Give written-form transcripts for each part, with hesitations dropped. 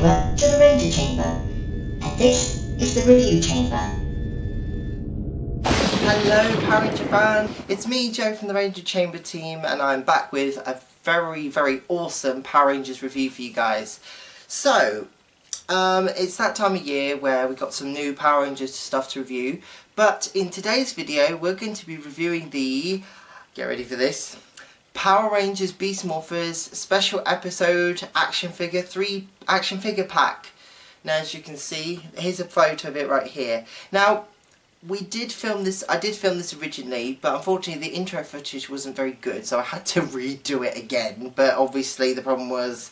viewer to the Ranger Chamber, and this is the Review Chamber. Hello Power Ranger fan, it's me Joe from the Ranger Chamber team, and I'm back with a very awesome Power Rangers review for you guys. So, it's that time of year where we've got some new Power Rangers stuff to review, but in today's video we're going to be reviewing the, get ready for this, Power Rangers Beast Morphers special episode action figure pack. Now as you can see, here's a photo of it right here. Now I did film this originally, but unfortunately the intro footage wasn't very good, so I had to redo it again. But obviously the problem was,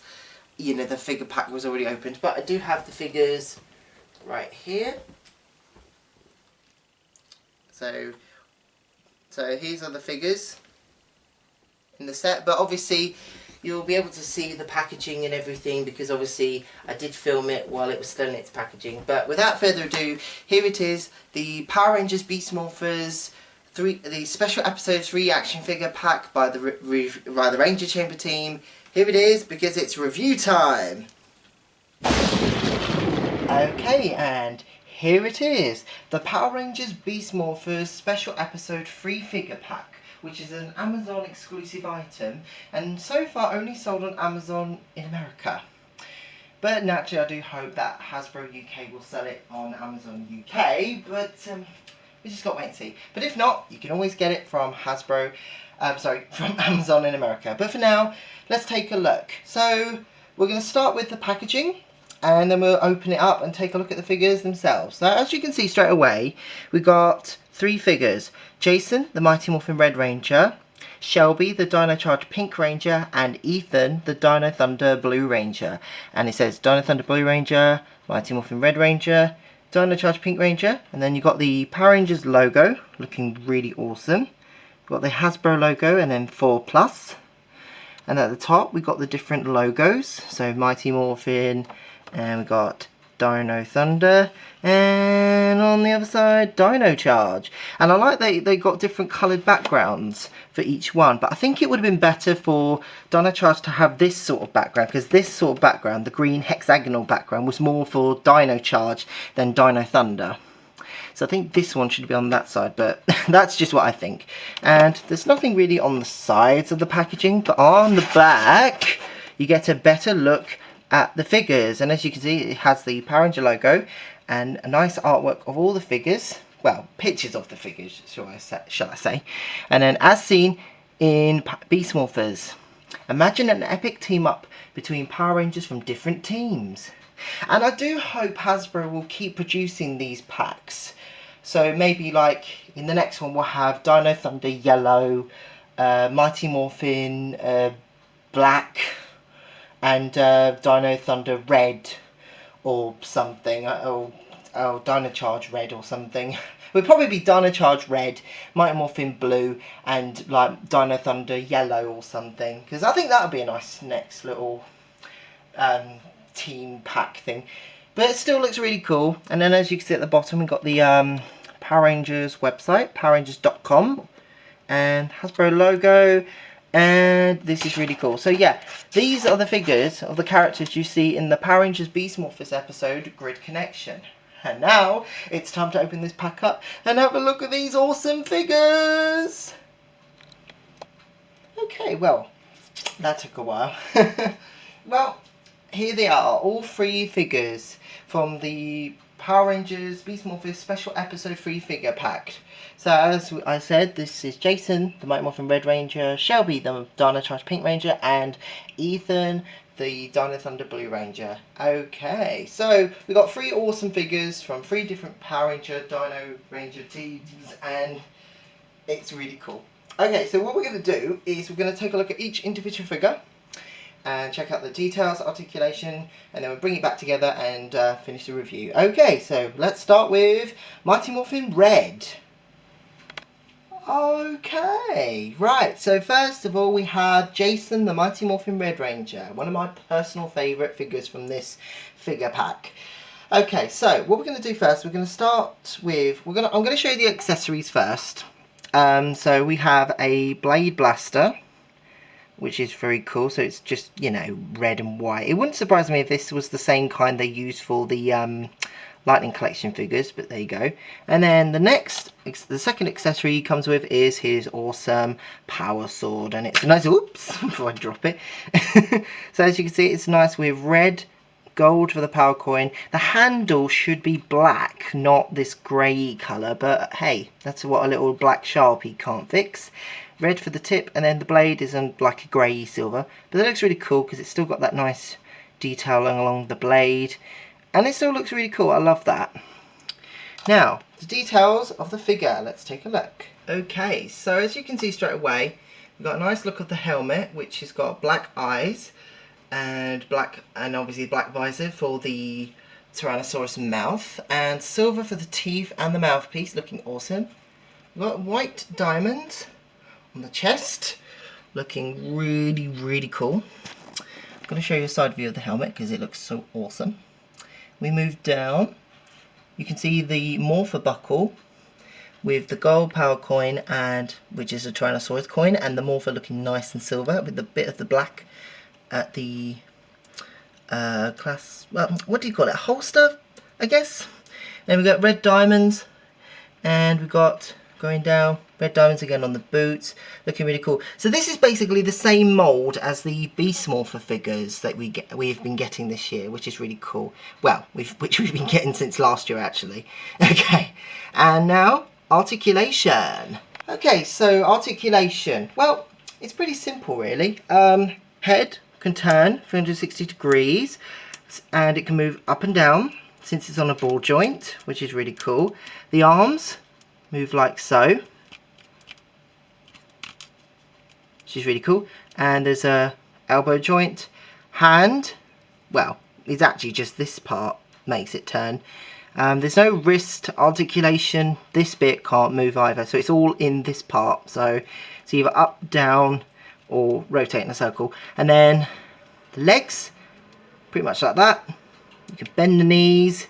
you know, the figure pack was already opened. But I do have the figures right here. So here's are the figures in the set, but obviously you'll be able to see the packaging and everything because obviously I did film it while it was still in its packaging. But without further ado, here it is, the Power Rangers Beast Morphers the special episode 3 action figure pack by the Ranger Chamber team. Here it is, because it's review time. Okay, and here it is, the Power Rangers Beast Morphers special episode 3 figure pack, which is an Amazon exclusive item and so far only sold on Amazon in America. But naturally I do hope that Hasbro UK will sell it on Amazon UK, but we just got to wait and see. But if not, you can always get it from from Amazon in America. But for now, let's take a look. So we're going to start with the packaging, and then we'll open it up and take a look at the figures themselves. So as you can see straight away, we got 3 figures. Jason, the Mighty Morphin Red Ranger, Shelby, the Dino Charge Pink Ranger, and Ethan, the Dino Thunder Blue Ranger. And it says Dino Thunder Blue Ranger, Mighty Morphin Red Ranger, Dino Charge Pink Ranger, and then you've got the Power Rangers logo, looking really awesome. We've got the Hasbro logo, and then 4+. And at the top, we've got the different logos. So Mighty Morphin, and we've got Dino Thunder, and on the other side Dino Charge. And I like they got different coloured backgrounds for each one, but I think it would have been better for Dino Charge to have this sort of background, because this sort of background, the green hexagonal background, was more for Dino Charge than Dino Thunder. So I think this one should be on that side, but that's just what I think. And there's nothing really on the sides of the packaging, but on the back you get a better look at the figures, and as you can see, it has the Power Ranger logo and a nice artwork of all the figures, well, pictures of the figures shall I say, and then as seen in Beast Morphers, imagine an epic team up between Power Rangers from different teams. And I do hope Hasbro will keep producing these packs, so maybe like in the next one we'll have Dino Thunder yellow, Mighty Morphin black, and Dino Thunder red or something, or Dino Charge red or something. It would probably be Dino Charge red, Mighty Morphin blue, and like Dino Thunder yellow or something, because I think that would be a nice next little team pack thing. But it still looks really cool. And then as you can see at the bottom, we've got the Power Rangers website, powerrangers.com, and Hasbro logo. And this is really cool. So yeah, these are the figures of the characters you see in the Power Rangers Beast Morphers episode Grid Connection. And now it's time to open this pack up and have a look at these awesome figures. Okay, well, that took a while. Well, here they are, all 3 figures from the Power Rangers Beast Morphers special episode 3 figure pack. So as I said, this is Jason, the Mighty Morphin Red Ranger, Shelby, the Dino Charge Pink Ranger, and Ethan, the Dino Thunder Blue Ranger. Okay, so we've got 3 awesome figures from 3 different Power Ranger Dino Ranger teams, and it's really cool. Okay, so what we're going to do is we're going to take a look at each individual figure and check out the details, articulation, and then we'll bring it back together and finish the review. Okay, so let's start with Mighty Morphin Red. Okay, right, so first of all we have Jason, the Mighty Morphin Red Ranger, one of my personal favourite figures from this figure pack. Okay, so what we're going to do first, we're going to start with, I'm going to show you the accessories first. So we have a blade blaster, which is very cool. So it's just, you know, red and white. It wouldn't surprise me if this was the same kind they use for the Lightning Collection figures, but there you go. And then the second accessory he comes with is his awesome power sword, and it's a nice, oops, before I drop it. So as you can see, it's nice with red, gold for the power coin. The handle should be black, not this grey colour, but hey, that's what a little black Sharpie can't fix. Red for the tip, and then the blade is like a grey silver, but it looks really cool because it's still got that nice detail along the blade. And it still looks really cool. I love that. Now, the details of the figure. Let's take a look. Okay, so as you can see straight away, we've got a nice look of the helmet, which has got black eyes and obviously black visor for the Tyrannosaurus mouth, and silver for the teeth and the mouthpiece, looking awesome. We've got white diamonds on the chest, looking really, really cool. I'm going to show you a side view of the helmet because it looks so awesome. We move down, you can see the Morpher buckle with the gold power coin, and which is a Tyrannosaurus coin, and the Morpher looking nice and silver with a bit of the black at the what do you call it, holster, I guess. Then we've got red diamonds, and we've got, going down, red diamonds again on the boots, looking really cool. So this is basically the same mould as the Beast Morpher figures that we've been getting this year, which is really cool. Well, which we've been getting since last year actually. Okay, and now articulation. Okay, so articulation. Well, it's pretty simple really. Head can turn 360 degrees, and it can move up and down since it's on a ball joint, which is really cool. The arms move like so, which is really cool. And there's a elbow joint. Hand, well, it's actually just this part makes it turn. There's no wrist articulation. This bit can't move either, so it's all in this part. So it's either up, down, or rotate in a circle. And then the legs, pretty much like that. You can bend the knees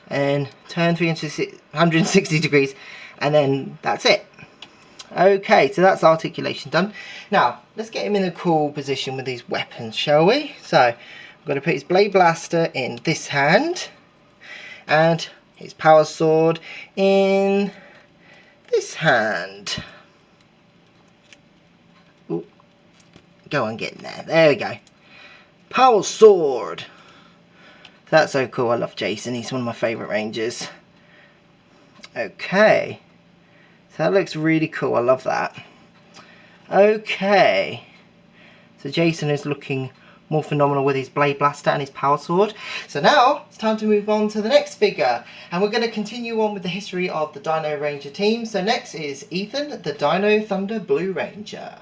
and turn 360 degrees, and then that's it. Okay, so that's articulation done. Now, let's get him in a cool position with these weapons, shall we? So, I'm going to put his blade blaster in this hand, and his power sword in this hand. Ooh. Go on, get in there. There we go. Power sword. That's so cool. I love Jason. He's one of my favourite Rangers. Okay. So that looks really cool. I love that. Okay. So Jason is looking more phenomenal with his blade blaster and his power sword. So now it's time to move on to the next figure. And we're going to continue on with the history of the Dino Ranger team. So next is Ethan, the Dino Thunder Blue Ranger.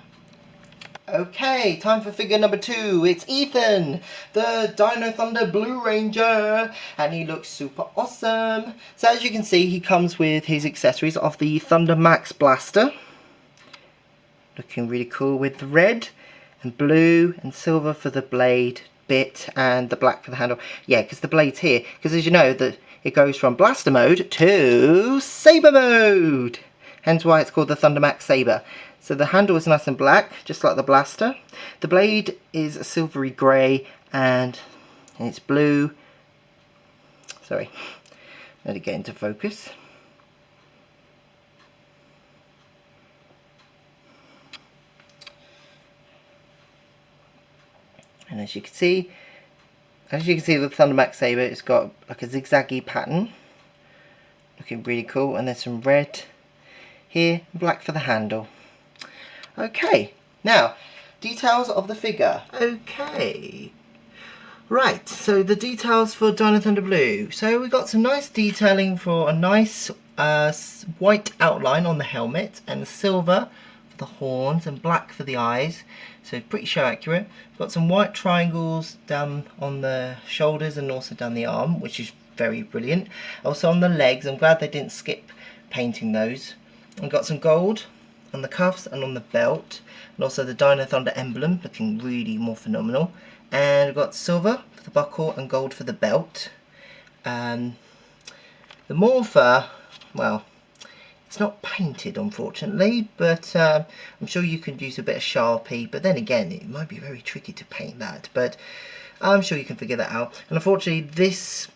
Okay, time for figure number 2. It's Ethan, the Dino Thunder Blue Ranger, and he looks super awesome. So as you can see, he comes with his accessories of the Thunder Max Blaster, looking really cool with the red and blue and silver for the blade bit and the black for the handle. Yeah, because the blade's here, because as you know, it goes from blaster mode to saber mode, hence why it's called the Thunder Max Saber. So the handle is nice and black, just like the blaster. The blade is a silvery grey, and it's blue. Sorry, let it get into focus. And as you can see with the Thunder Max Saber, it's got like a zigzaggy pattern, looking really cool. And there's some red here, black for the handle. Okay, now, details of the figure. Okay, right, so the details for Dino Thunder Blue. So we got some nice detailing for a nice white outline on the helmet, and silver for the horns, and black for the eyes. So pretty show accurate. We've got some white triangles down on the shoulders and also down the arm, which is very brilliant. Also on the legs, I'm glad they didn't skip painting those. We've got some gold on the cuffs and on the belt, and also the Dino Thunder emblem, looking really more phenomenal. And we've got silver for the buckle and gold for the belt. The Morpher, well, It's not painted, unfortunately, but I'm sure you could use a bit of Sharpie, but then again, it might be very tricky to paint that, but I'm sure you can figure that out. And unfortunately, this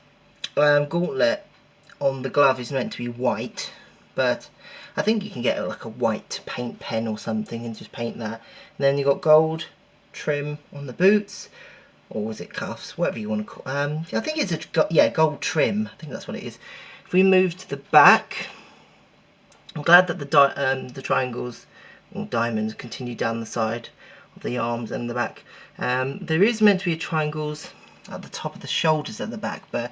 gauntlet on the glove is meant to be white, but I think you can get like a white paint pen or something and just paint that. And then you've got gold trim on the boots, or was it cuffs, whatever you want to call I think it's a gold trim, I think that's what it is. If we move to the back, I'm glad that the triangles or diamonds continue down the side of the arms and the back. There is meant to be triangles at the top of the shoulders at the back, but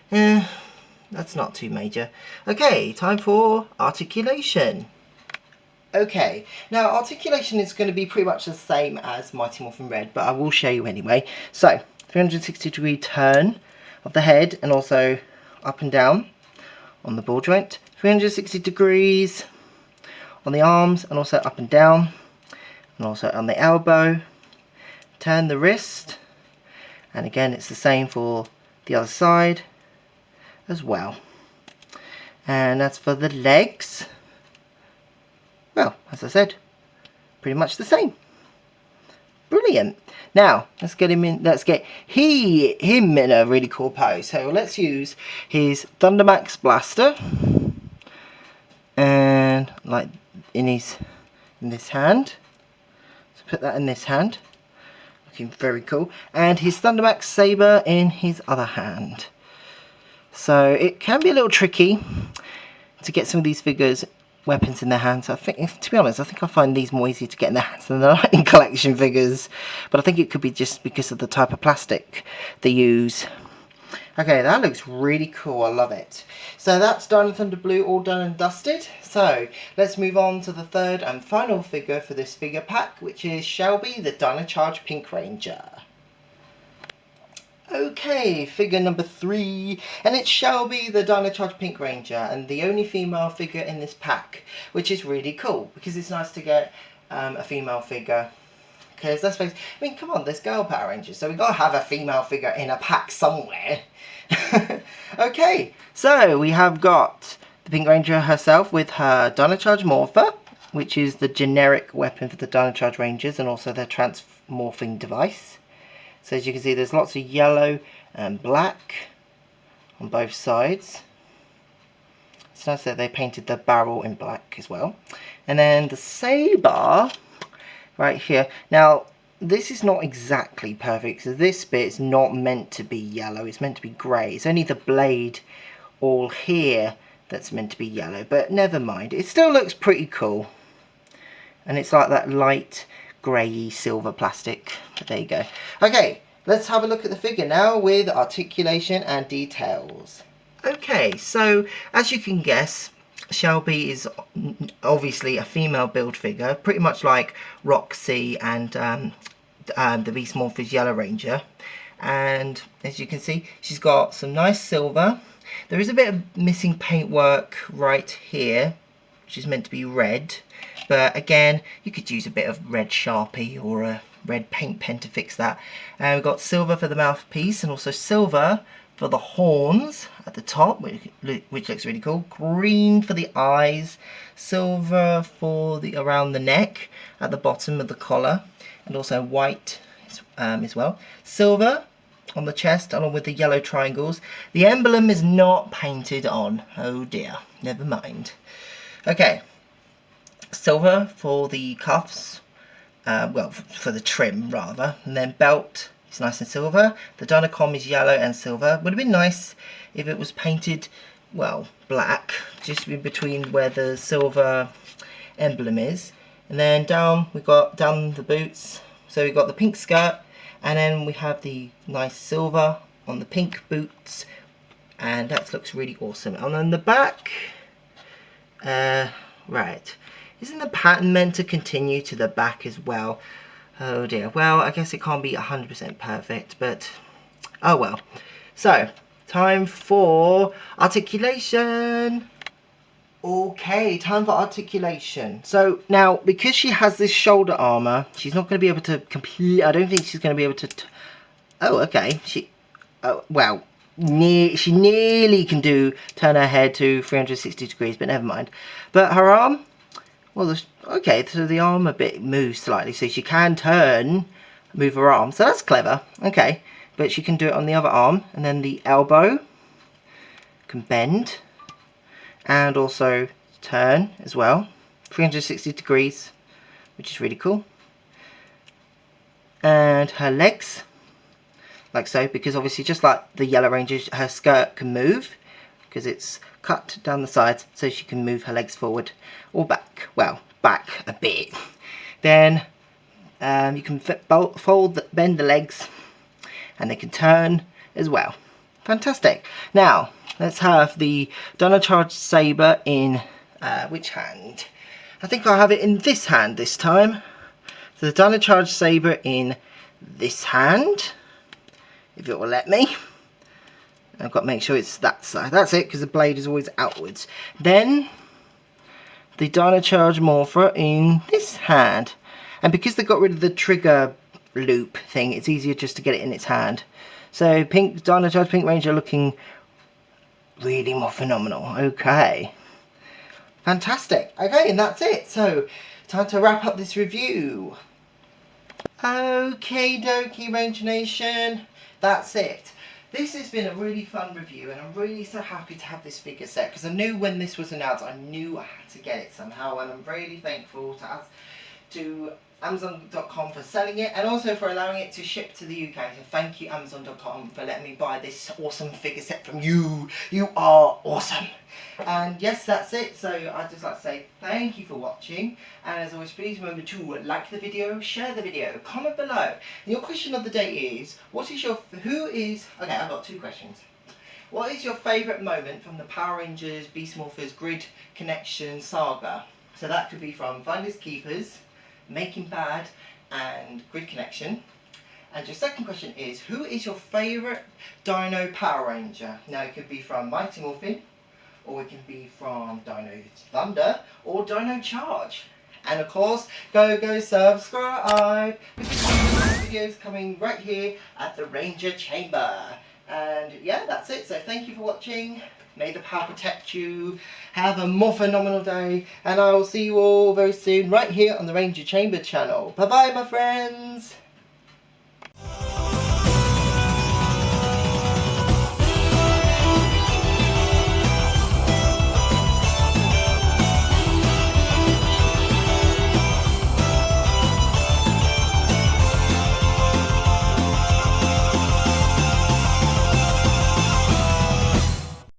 that's not too major. Okay, time for articulation. Okay, now articulation is going to be pretty much the same as Mighty Morphin Red, but I will show you anyway. So, 360-degree turn of the head and also up and down on the ball joint. 360 degrees on the arms and also up and down, and also on the elbow. Turn the wrist, and again it's the same for the other side as well. And as for the legs, well, as I said, pretty much the same. Brilliant. Now let's get him in. Let's get him in a really cool pose. So let's use his Thundermax blaster, and like in this hand. So put that in this hand. Looking very cool. And his Thundermax saber in his other hand. So it can be a little tricky to get some of these figures weapons in their hands. I think, to be honest, I think I find these more easy to get in their hands than the Lightning Collection figures. But I think it could be just because of the type of plastic they use. Okay, that looks really cool. I love it. So that's Dino Thunder Blue all done and dusted. So let's move on to the third and final figure for this figure pack, which is Shelby, the Dino Charge Pink Ranger. Okay, figure number 3, and it's Shelby, the Dino Charge Pink Ranger, and the only female figure in this pack, which is really cool, because it's nice to get a female figure. Because let's face it, I mean, come on, there's girl Power Rangers, so we've got to have a female figure in a pack somewhere. Okay, so we have got the Pink Ranger herself with her Dino Charge Morpher, which is the generic weapon for the Dino Charge Rangers and also their transmorphing device. So as you can see, there's lots of yellow and black on both sides. It's nice that they painted the barrel in black as well. And then the saber right here. Now, this is not exactly perfect, so this bit is not meant to be yellow, it's meant to be grey. It's only the blade all here that's meant to be yellow, but never mind. It still looks pretty cool. And it's like that light grey silver plastic. But there you go. Okay, let's have a look at the figure now with articulation and details. Okay, so as you can guess, Shelby is obviously a female build figure, pretty much like Roxy and the Beast Morphers Yellow Ranger. And as you can see, she's got some nice silver. There is a bit of missing paintwork right here, which is meant to be red. But again, you could use a bit of red Sharpie or a red paint pen to fix that. And we've got silver for the mouthpiece and also silver for the horns at the top, which looks really cool. Green for the eyes, silver for the around the neck at the bottom of the collar, and also white as well. Silver on the chest along with the yellow triangles. The emblem is not painted on. Oh dear, never mind. Okay, silver for the cuffs, well, for the trim rather, and then belt. It's nice and silver. The Dynacom is yellow and silver. Would have been nice if it was painted, well, black, just in between where the silver emblem is. And then down, we've got down the boots. So we've got the pink skirt, and then we have the nice silver on the pink boots, and that looks really awesome. And on the back, right, isn't the pattern meant to continue to the back as well? Oh dear, well, I guess it can't be 100% perfect, but oh well. So, time for articulation. Okay, time for articulation. So, now, because she has this shoulder armour, she's not going to be able to complete, I don't think she's going to be able to, oh, okay, well, she nearly can turn her head to 360 degrees, but never mind. But her arm, well, okay, so the arm a bit moves slightly, so she can move her arm, so that's clever. Okay, but she can do it on the other arm, and then the elbow can bend and also turn as well, 360 degrees, which is really cool. And her legs, like so, because obviously just like the Yellow Ranger, her skirt can move because it's cut down the sides, so she can move her legs forward or back. Well, back a bit. Then you can bend the legs, and they can turn as well. Fantastic. Now let's have the Dino Charge Saber in which hand? I think I'll have it in this hand this time. So the Dino Charge Saber in this hand, if it will let me. I've got to make sure it's that side. That's it, because the blade is always outwards. Then the Dino Charge Morpher in this hand. And because they got rid of the trigger loop thing, it's easier just to get it in its hand. So Dino Charge Pink Ranger looking really more phenomenal. Okay. Fantastic. Okay, and that's it. So, time to wrap up this review. Okay, dokie, Ranger Nation. That's it. This has been a really fun review, and I'm really so happy to have this figure set, because I knew when this was announced, I knew I had to get it somehow, and I'm really thankful to Amazon.com for selling it, and also for allowing it to ship to the UK. So thank you, Amazon.com, for letting me buy this awesome figure set from you. You are awesome. And yes, that's it. So I'd just like to say thank you for watching, and as always, please remember to like the video, share the video, comment below. And your question of the day is, okay, I've got two questions. What is your favourite moment from the Power Rangers Beast Morphers Grid Connection saga? So that could be from Finders Keepers, Making Bad, and Grid Connection. And your second question is, who is your favourite Dino Power Ranger? Now it could be from Mighty Morphin, or it can be from Dino Thunder, or Dino Charge. And of course, go subscribe, because videos coming right here at the Ranger Chamber. And yeah, that's it. So thank you for watching. May the power protect you. Have a Morphinomenal day, and I will see you all very soon right here on the Ranger Chamber channel. Bye bye, my friends.